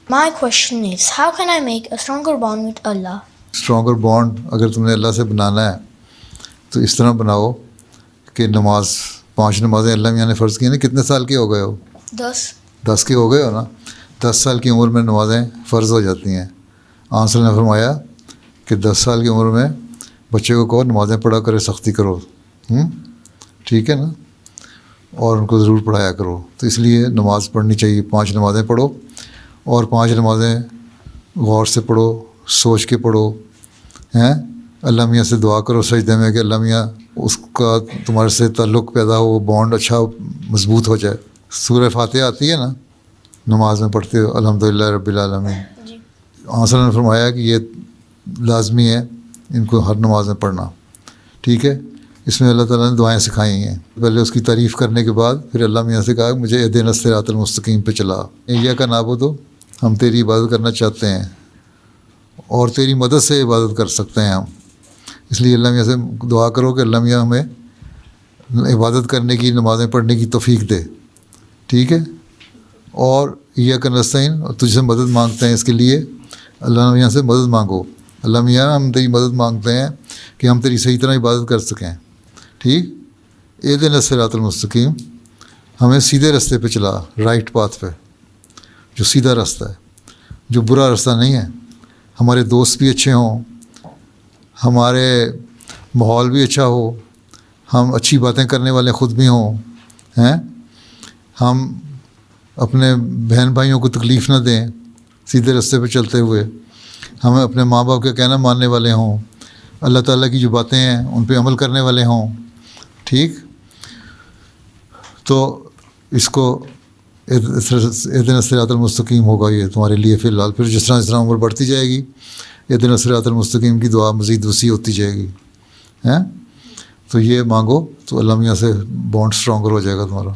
My question is, how can I make a stronger bond with Allah? Stronger bond اگر تم نے اللہ سے بنانا ہے تو اس طرح بناؤ کہ نماز 5 نمازیں اللہ میاں نے فرض کی ہیں نا. کتنے سال کے ہو گئے ہو؟ 10 کے ہو گئے ہو نا. 10 سال کی عمر میں نمازیں فرض ہو جاتی ہیں. آن صلی اللہ نے فرمایا کہ 10 سال کی عمر میں بچے کو کہو نمازیں پڑھا کرے، سختی کرو. ٹھیک ہے نا، اور ان کو ضرور پڑھایا کرو. تو اس لیے نماز پڑھنی چاہیے. 5 نمازیں پڑھو، اور 5 نمازیں غور سے پڑھو، سوچ کے پڑھو. اللہ میاں سے دعا کرو سجدے میں کہ اللہ میاں اس کا تمہارے سے تعلق پیدا ہو، بانڈ اچھا مضبوط ہو جائے. سورہ فاتحہ آتی ہے نا نماز میں پڑھتے ہو، الحمدللہ رب العالمین. آن صلی اللہ نے فرمایا کہ یہ لازمی ہے ان کو ہر نماز میں پڑھنا. ٹھیک ہے، اس میں اللہ تعالیٰ نے دعائیں سکھائی ہیں. پہلے اس کی تعریف کرنے کے بعد پھر اللہ میاں سے کہا کہ مجھے اہدنا الصراط المستقیم پہ چلا. ایاک نعبد، ہم تیری عبادت کرنا چاہتے ہیں اور تیری مدد سے عبادت کر سکتے ہیں ہم. اس لیے اللہ میاں سے دعا کرو کہ اللہ میاں ہمیں عبادت کرنے کی، نمازیں پڑھنے کی توفیق دے. ٹھیک ہے، اور ایاک نستعین، اور تجھ سے مدد مانگتے ہیں. اس کے لیے اللہ میاں سے مدد مانگو. اللہ میاں ہم تیری مدد مانگتے ہیں کہ ہم تیری صحیح طرح عبادت کر سکیں. ٹھیک، اہدنا الصراط المستقیم، ہمیں سیدھے راستے پہ چلا، رائٹ پاتھ پہ، جو سیدھا راستہ ہے، جو برا راستہ نہیں ہے. ہمارے دوست بھی اچھے ہوں، ہمارے ماحول بھی اچھا ہو، ہم اچھی باتیں کرنے والے خود بھی ہوں، ہم اپنے بہن بھائیوں کو تکلیف نہ دیں سیدھے راستے پہ چلتے ہوئے، ہمیں اپنے ماں باپ کا کہنا ماننے والے ہوں، اللہ تعالیٰ کی جو باتیں ہیں ان پہ عمل کرنے والے ہوں. ٹھیک، تو اس کو اہدنا الصراط المستقیم ہوگا یہ تمہارے لیے فی الحال. پھر جس طرح عمر بڑھتی جائے گی اہدنا الصراط المستقیم کی دعا مزید وسیع ہوتی جائے گی. تو یہ مانگو تو اللہ میاں سے بانڈ اسٹرانگر ہو جائے گا تمہارا.